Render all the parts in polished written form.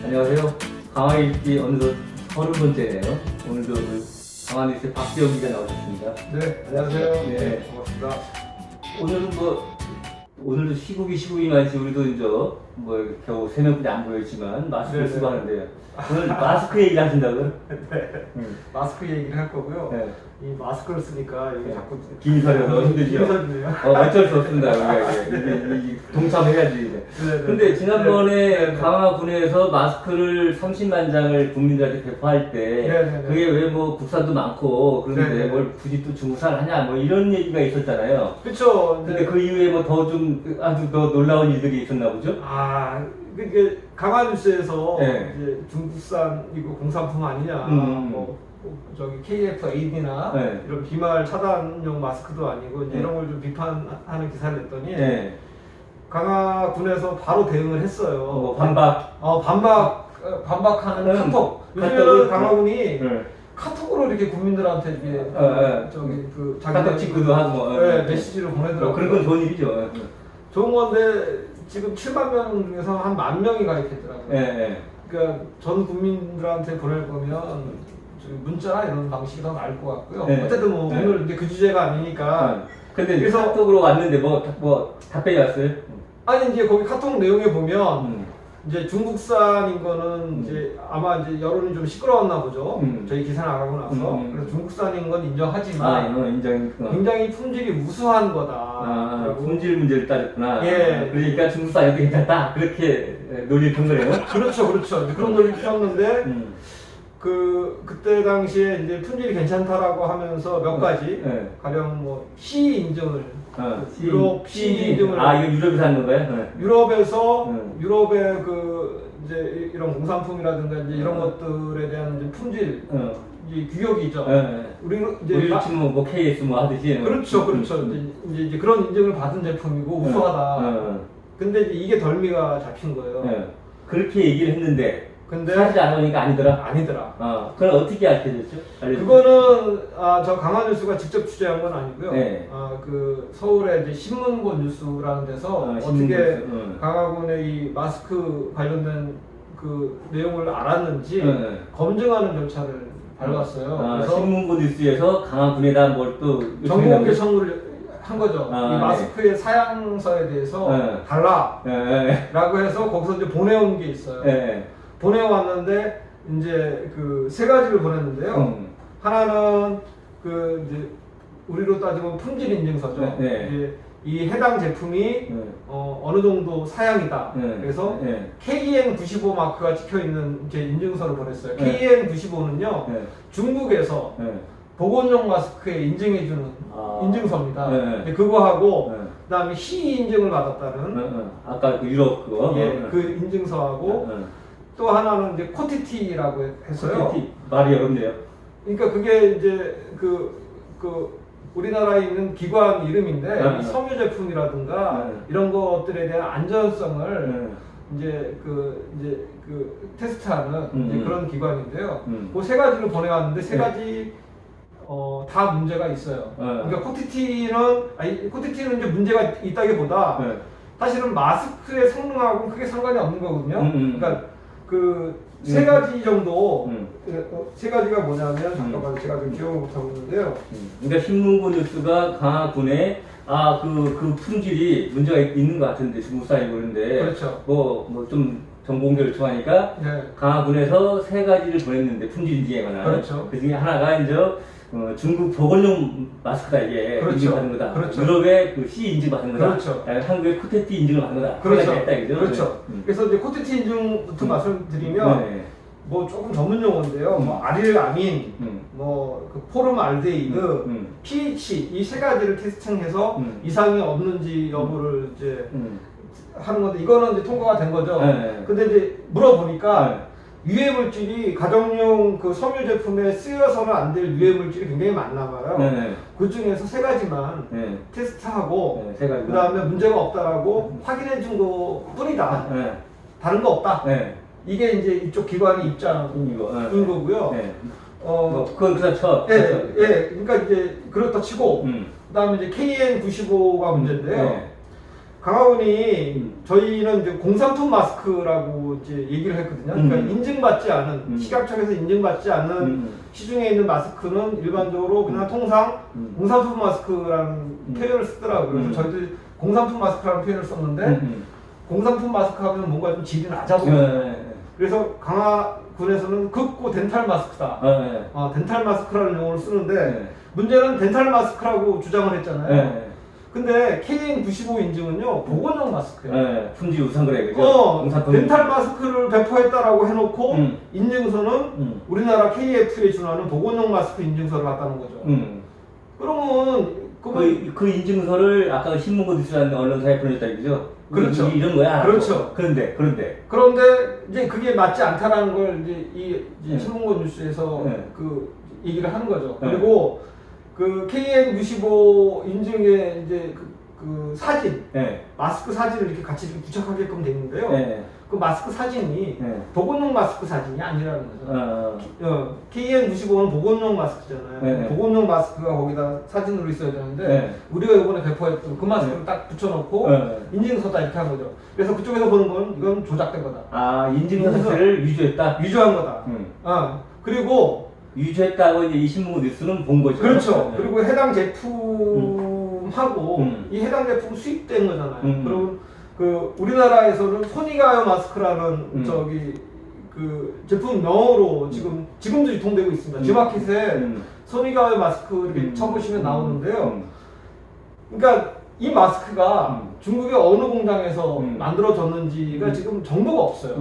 안녕하세요. 강화일기 어느덧 30번째네요. 오늘도 강화뉴스의 박지영 기자 나오셨습니다. 네, 안녕하세요. 네. 반갑습니다. 오늘은 오늘도 시국이만 지 우리도 이제 겨우 3명뿐이 안 보였지만 마스크를 네네. 쓰고 하는데요. 오늘 마스크 얘기 하신다고요? 네, 마스크 얘기를 할 거고요. 네. 이 마스크를 쓰니까 여기 네. 자꾸 김설이라서 힘들죠. 김설이네요. 어쩔 수 없습니다. 우리가 이게 동참해야지. 이제. 네네. 근데 지난번에 네네. 강화군에서 마스크를 30만 장을 국민들한테 배포할 때 네네네. 그게 왜 국산도 많고 그런데 네네. 뭘 굳이 또 중국산 하냐 이런 얘기가 있었잖아요. 그렇죠. 근데 그 이후에 더 아주 더 놀라운 일들이 있었나 보죠? 그게 강화뉴스에서 네. 이제 중국산이고 공산품 아니냐, 저기 KF-AD나 네. 이런 비말 차단용 마스크도 아니고 이제 네. 이런 걸 좀 비판하는 기사를 냈더니 네. 강화군에서 바로 대응을 했어요. 반박. 반박하는 카톡. 카톡을- 요즘에는 강화군이 네. 카톡으로 이렇게 국민들한테 이게 네. 카톡 친구도 하고 메시지를 보내더라고요. 그런 건 좋은 일이죠. 좋은 건데 지금 7만 명 중에서 한 10,000명이 가입했더라고요. 네. 그러니까 전 국민들한테 보낼 거면 문자나 이런 방식이 더 나을 것 같고요. 네. 어쨌든 네. 오늘 이제 그 주제가 아니니까. 근데 그래서- 카톡으로 왔는데 답변이 왔어요? 아니 이제 거기 카톡 내용에 보면 이제 중국산인 거는 이제 아마 이제 여론이 좀 시끄러웠나 보죠. 저희 기사 나가고 나서. 그래서 중국산인 건 인정하지만 인정. 굉장히 품질이 우수한 거다. 그리고 품질 문제를 따졌구나. 예. 그러니까 중국산이 괜찮다. 그렇게 논리를 편 거예요. 그렇죠. 이제 그런 논리를 폈는데 음. 그때 당시에 이제 품질이 괜찮다라고 하면서 몇 가지 네. 가령 뭐 C 인증을 유럽 C C 인증을 이거 유럽에서 하는 건가요? 유럽에서 유럽의 이제 이런 공산품이라든가 이제 이런 어. 것들에 대한 이제 품질 어. 이제 규격이 있죠. 우리는 이제 우리 치면 KS 하듯이. 그렇죠. 이제 그런 인증을 받은 제품이고 우수하다. 근데 이제 이게 덜미가 잡힌 거예요. 그렇게 얘기를 했는데 근데 사실 안 오니까 아니더라. 아니더라. 그건 어떻게 알려졌죠? 그거는 저 강화뉴스가 직접 취재한 건 아니고요. 네. 그 서울의 이제 신문고 뉴스라는 데서 어떻게 신문고뉴스, 강화군의 이 마스크 관련된 그 내용을 알았는지 검증하는 절차를 밟았어요. 그래서 신문고 뉴스에서 강화군에다 뭘 또 정보공개 청구를 한 거죠. 이 네. 마스크의 사양서에 대해서 달라라고 해서 거기서 이제 보내온 게 있어요. 보내왔는데 이제 그 3가지를 보냈는데요. 하나는 그 이제 우리로 따지면 품질 인증서죠. 이제 이 해당 제품이 어느 정도 사양이다. 그래서 KN95 마크가 찍혀 있는 이제 인증서를 보냈어요. KN95는요 중국에서 보건용 마스크에 인증해주는 인증서입니다. 그거하고 그다음에 CE 인증을 받았다는 아까 그 유럽 그거 그 인증서하고 또 하나는 이제 코티티라고 했어요. 코티티 말이 어렵네요. 그러니까 그게 이제 그 우리나라에 있는 기관 이름인데 이 섬유 제품이라든가 이런 것들에 대한 안전성을 이제 그 테스트하는 이제 그런 기관인데요. 그 3가지를 보내왔는데 3가지 다 문제가 있어요. 그러니까 코티티는 이제 문제가 있다기보다 사실은 마스크의 성능하고는 크게 상관이 없는 거거든요. 그러니까 그 3가지 정도 3가지가 뭐냐면 잠깐만 제가 좀 기억을 못하고 있는데요. 그러니까 신문고 뉴스가 강화군에 그 품질이 문제가 있는 것 같은데 중국산이 그런데 그렇죠. 좀 정보 공개를 요청하니까 강화군에서 3가지를 보냈는데 품질 인증에 관한 그렇죠. 그 중에 하나가 이제 중국 보건용 마스크다 이게 인증받은 거다. 유럽의 그 C 인증 받은 거다. 한국의 코테티 인증을 받은 거다. 그렇죠. 그래서 이제 코테티 인증부터 말씀드리면 뭐 조금 전문 용어인데요. 뭐 아릴아민, 그 포름알데히드, pH 이 3가지를 테스팅해서 이상이 없는지 여부를 이제 하는 건데 이거는 이제 통과가 된 거죠. 근데 이제 물어보니까 유해 물질이 가정용 그 섬유 제품에 쓰여서는 안 될 유해 물질이 굉장히 많나 봐요. 그 중에서 3가지만 테스트하고 그 다음에 문제가 없다라고 확인해 준 거 뿐이다. 다른 거 없다. 이게 이제 이쪽 기관의 입장인 거고요. 그건 그냥 쳐. 그러니까 이제 그렇다 치고, 그 다음에 이제 KN95가 문제인데요. 강하군이 저희는 이제 공산품 마스크라고 이제 얘기를 했거든요. 그러니까 인증받지 않은 식약청에서 인증받지 않은 시중에 있는 마스크는 일반적으로 그냥 통상 공산품 마스크라는 표현을 쓰더라고요. 그래서 저희도 공산품 마스크라는 표현을 썼는데 공산품 마스크 하면 뭔가 좀 질이 낮아 보여요. 그래서 강하군에서는 극고 덴탈 마스크다. 덴탈 마스크라는 용어를 쓰는데 문제는 덴탈 마스크라고 주장을 했잖아요. 근데 KN95 인증은요 보건용 마스크예요. 품질 우상 그래, 그죠? 덴탈 마스크를 배포했다라고 해놓고 인증서는 우리나라 KF에 준하는 보건용 마스크 인증서를 갖다는 거죠. 그러면 그 인증서를 아까 신문고 뉴스라는 언론사에 보냈다 이거죠? 그렇죠. 이런 거야. 그렇죠. 그런데 이제 그게 맞지 않다라는 걸 이제 신문고 뉴스에서 그 얘기를 하는 거죠. 그리고 그 KN95 인증에 이제 그 사진, 마스크 사진을 이렇게 같이 이렇게 부착하게끔 돼 있는데요. 그 마스크 사진이 보건용 마스크 사진이 아니라는 거죠. KN95는 보건용 마스크잖아요. 보건용 마스크가 거기다 사진으로 있어야 되는데 우리가 이번에 배포했던 그 마스크를 딱 붙여놓고 인증서다 이렇게 한 거죠. 그래서 그쪽에서 보는 건 이건 조작된 거다. 인증서 자체를 위조했다? 위조한 거다. 그리고 위조했다고 이제 이 신문 뉴스는 본 거죠. 그렇죠. 그리고 해당 제품하고 이 해당 제품 수입된 거잖아요. 그리고 그 우리나라에서는 소니가요 마스크라는 저기 그 제품 명으로 지금도 유통되고 있습니다. G마켓에 소니가요 마스크 이렇게 쳐보시면 나오는데요. 그러니까 이 마스크가 중국의 어느 공장에서 만들어졌는지가 지금 정보가 없어요.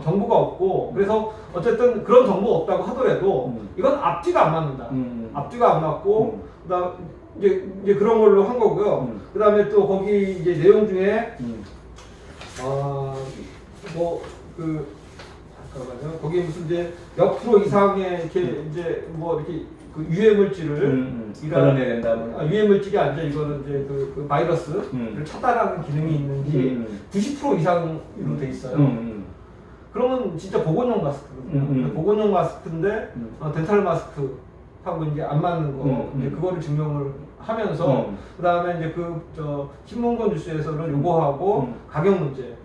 정보가 없고 그래서 어쨌든 그런 정보가 없다고 하더라도 이건 앞뒤가 안 맞는다. 앞뒤가 안 맞고 그다음 이제 그런 걸로 한 거고요. 그다음에 또 거기 이제 내용 중에 잠깐만요. 거기 무슨 이제 몇 프로 이상의 이렇게 이제 뭐 이렇게 그 유해 물질을 걸러내야 된다. 유해 물질이 아니죠. 이거는 이제 그 바이러스를 차단하는 기능이 있는지 90% 이상으로 돼 있어요. 그러면 진짜 보건용 마스크거든요. 보건용 마스크인데 덴탈 마스크하고 이제 안 맞는 거 이제 그거를 증명을 하면서 그 다음에 이제 저 신문고 뉴스에서는 요거하고 가격 문제.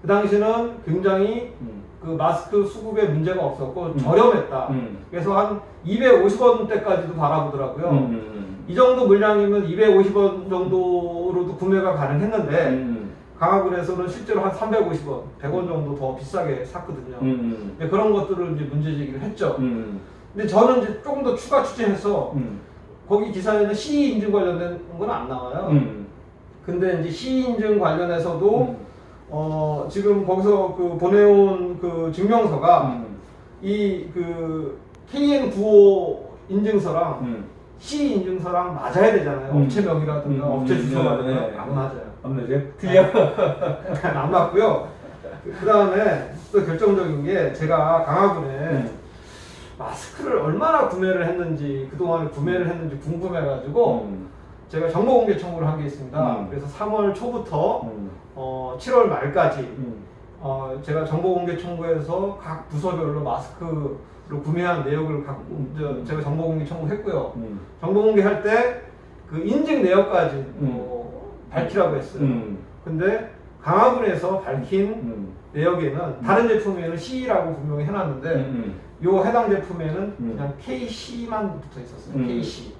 그 당시는 굉장히 그 마스크 수급에 문제가 없었고 저렴했다. 그래서 한 250원대까지도 바라보더라고요. 이 정도 물량이면 250원 정도로도 구매가 가능했는데 강화군에서는 실제로 한 350원, 100원 정도 더 비싸게 샀거든요. 그런 것들을 이제 문제 제기를 했죠. 근데 저는 이제 조금 더 추가 취재해서 거기 기사에는 CE 인증 관련된 건 안 나와요. 근데 이제 CE 인증 관련해서도 지금 거기서 그 보내온 그 증명서가 이 그 KN95 인증서랑 CE 인증서랑 맞아야 되잖아요. 업체명이라든가 업체 주소라든가 안 맞아요. 안 맞아요? 틀려? 안 맞고요. 그 다음에 또 결정적인 게 제가 강화군에 마스크를 얼마나 구매를 했는지 그동안 구매를 했는지 궁금해가지고 제가 정보공개 청구를 한 게 있습니다. 그래서 3월 초부터 7월 말까지 제가 정보공개 청구해서 각 부서별로 마스크를 구매한 내역을 갖고 제가 정보공개 청구했고요. 정보공개할 때 그 인증 내역까지 밝히라고 했어요. 근데 강화군에서 밝힌 내역에는 다른 제품에는 C라고 분명히 해놨는데 요 해당 제품에는 그냥 KC만 붙어 있었어요. KC.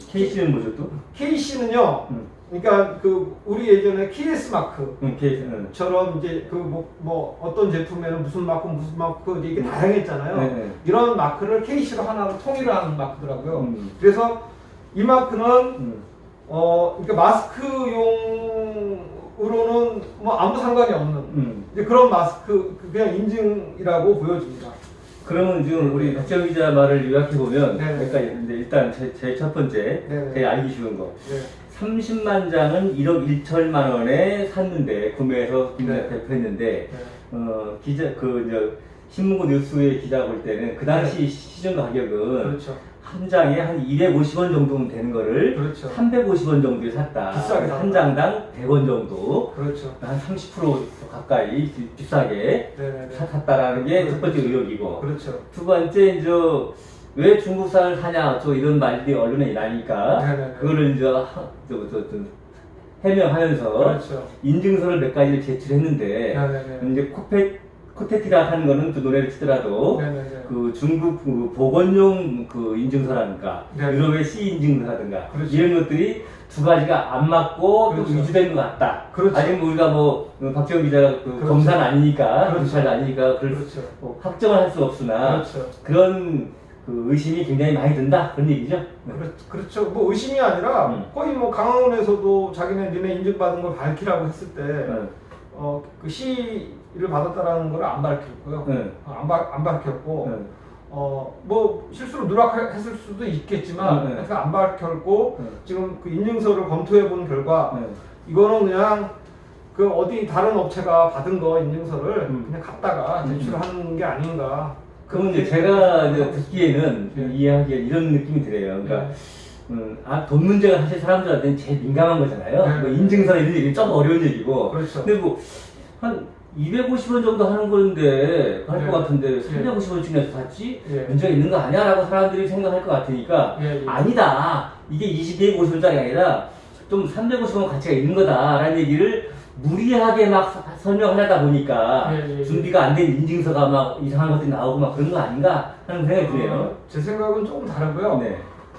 KC는 뭐죠 또? KC는요. 그러니까 그 우리 예전에 KS 마크처럼 이제 그 뭐 어떤 제품에는 무슨 마크 이게 다양했잖아요. 이런 마크를 KC로 하나로 통일을 하는 마크더라고요. 그래서 이 마크는 그러니까 마스크용으로는 뭐 아무 상관이 없는 이제 그런 마스크 그냥 인증이라고 보여집니다. 그러면 지금 우리 박정 기자 말을 요약해 보면, 그러니까 이제 일단 제 첫 번째, 제일 알기 쉬운 거. 30만 장은 1억 1천만 원에 샀는데 구매해서 배포했는데 신문고 뉴스의 기자 볼 때는 그 당시 시중 가격은 한 장에 한 250원 정도면 되는 거를 350원 정도에 샀다. 비싸게 한 장당 100원 정도. 한 30% 가까이 비싸게 샀다라는 게 첫 번째 의혹이고. 두 번째 이제 왜 중국산을 사냐 또 이런 말들이 언론에 나니까 그거를 이제 해명하면서 그렇죠. 인증서를 몇 가지를 제출했는데 이제 코테티라 하는 거는 그 노래를 치더라도 그 중국 그 보건용 그 인증서라든가 유럽의 C 인증서라든가 그렇죠. 이런 것들이 두 가지가 안 맞고 그렇죠. 또 위조된 것 같다. 그렇죠. 아직 우리가 뭐 박지원 기자가 그 그렇죠. 검사는 아니니까 그렇죠. 검사는 아니니까 그렇죠. 뭐 확정을 할 수 없으나 그렇죠. 그런 그 의심이 굉장히 많이 든다 그런 얘기죠. 그렇죠. 뭐 의심이 아니라 거의 뭐 강화문에서도 자기네 니네 인증받은 걸 밝히라고 했을 때 그 C를 받았다라는 걸 안 밝혔고요. 안 밝혔고 뭐 실수로 누락했을 수도 있겠지만 하여튼 안 밝혔고 지금 그 인증서를 검토해 본 결과 이거는 그냥 그 어디 다른 업체가 받은 거 인증서를 그냥 갖다가 제출하는 게 아닌가. 그러면 이제 제가 이제 듣기에는 이해하기에 이런 느낌이 들어요. 그러니까 돈 문제가 사실 사람들한테는 제일 민감한 거잖아요. 뭐 인증서 이런 얘기는 좀 어려운 얘기고. 그렇죠. 근데 뭐 한 250원 정도 하는 건데 할 것 같은데 350원쯤 내서 샀지? 문제가 있는 거 아니야? 라고 사람들이 생각할 것 같으니까 아니다. 이게 250원짜리 아니라 좀 350원 가치가 있는 거다 라는 얘기를 무리하게 막 설명하려다 보니까 준비가 안 된 인증서가 막 이상한 것들이 나오고 막 그런 거 아닌가 하는 생각이 드네요. 제 생각은 조금 다르고요.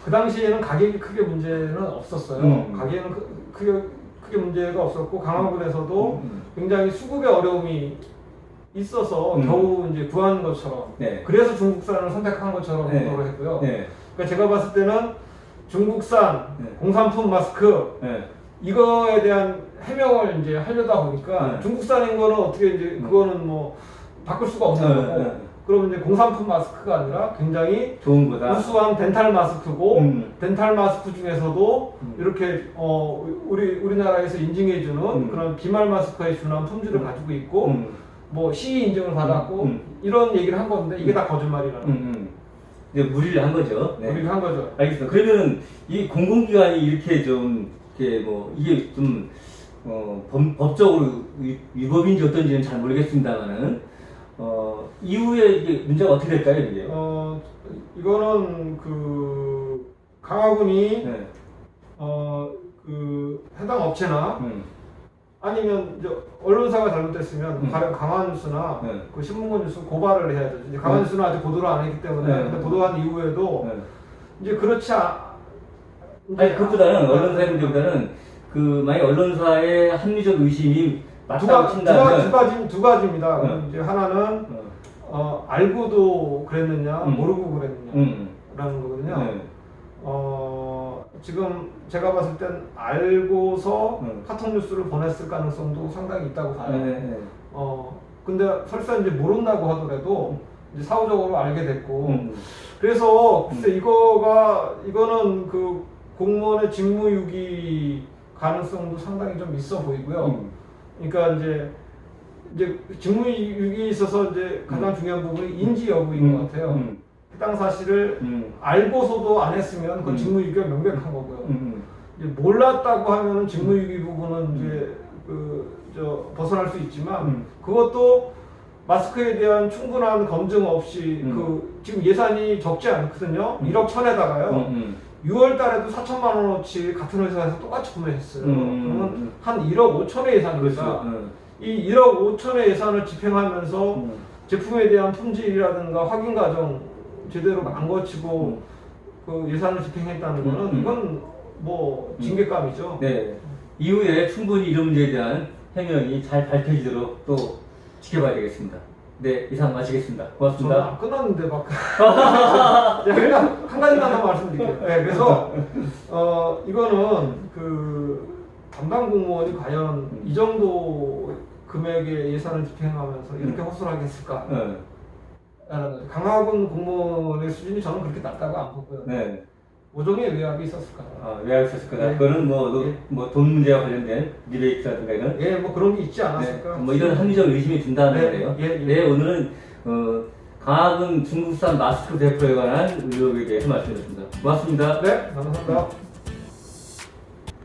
그 당시에는 가격이 크게 문제는 없었어요. 가격은 크게 문제가 없었고 강화군에서도 굉장히 수급의 어려움이 있어서 겨우 이제 구한 것처럼 그래서 중국산을 선택한 것처럼 보도를 했고요. 그러니까 제가 봤을 때는 중국산 공산품 마스크 이거에 대한 해명을 이제 하려다 보니까 중국산인 거는 어떻게 이제 그거는 뭐 바꿀 수가 없는 거고 그러면 이제 공산품 마스크가 아니라 굉장히 좋은 거다. 우수한 덴탈 마스크고 덴탈 마스크 중에서도 이렇게 우리나라에서 인증해주는 그런 비말 마스크에 준한 품질을 가지고 있고 뭐 CE 인증을 받았고 이런 얘기를 한 건데 이게 다 거짓말이라는. 이제 무리를 한 거죠. 무리를 한 거죠. 알겠습니다. 그러면은 이 공공기관이 이렇게 좀 이렇게 뭐 이게 좀 법적으로 위법인지 어떤지는 잘 모르겠습니다만은. 이후에 이게 문제가 어떻게 될까요, 이게? 이거는 그 강화군이 그 해당 업체나 아니면 이제 언론사가 잘못됐으면 강화뉴스나 그 신문고 뉴스 고발을 해야 되죠. 이제 강화뉴스는 아직 보도를 안 했기 때문에 근데 보도한 이후에도 이제 그렇지 아니 그것보다는 언론사의 문제보다는 그 만약 언론사의 합리적 의심이 맞다고 친다면 두 가지입니다. 이제 하나는 알고도 그랬느냐 모르고 그랬느냐라는 거거든요. 지금 제가 봤을 땐 알고서 카톡 뉴스를 보냈을 가능성도 상당히 있다고 봐요. 근데 설사 이제 모른다고 하더라도 이제 사후적으로 알게 됐고 그래서 글쎄 이거는 그 공무원의 직무유기 가능성도 상당히 좀 있어 보이고요. 그러니까 이제 직무유기에 있어서 이제 가장 중요한 부분이 인지 여부인 것 같아요. 해당 사실을 알고서도 안 했으면 그건 직무유기가 명백한 거고요. 이제 몰랐다고 하면은 직무유기 부분은 이제 벗어날 수 있지만 그것도 마스크에 대한 충분한 검증 없이 지금 예산이 적지 않거든요. 1억 1,000에다가요. 6월 달에도 4천만 원어치 같은 회사에서 똑같이 구매했어요. 그러면 한 1억 5천의 예산입니다. 이 1억 5천의 예산을 집행하면서 제품에 대한 품질이라든가 확인 과정 제대로 안 거치고 그 예산을 집행했다는 거는 이건 뭐 징계감이죠. 네. 이후에 충분히 이런 문제에 대한 해명이 잘 밝혀지도록 또 지켜봐야 되겠습니다. 네, 이상 마치겠습니다. 고맙습니다. 저는 안 끝났는데 막. 그냥 한 가지만 더 말씀드릴게요. 네, 그래서 이거는 그 담당 공무원이 과연 이 정도 금액의 예산을 집행하면서 이렇게 허술하게 했을까? 강화군 공무원의 수준이 저는 그렇게 낮다고 안 보고요. 오종의 외압이 있었을까? 외압이 있었을 거다. 그거는 뭐 돈 문제와 관련된 리베이트라든가 이런. 뭐 그런 게 있지 않았을까? 뭐 이런 합리적 의심이 든다는 거예요. 네, 오늘은 강화군 중국산 마스크 대표에 관한 의혹에 대해서 말씀드렸습니다. 고맙습니다. 네, 감사합니다.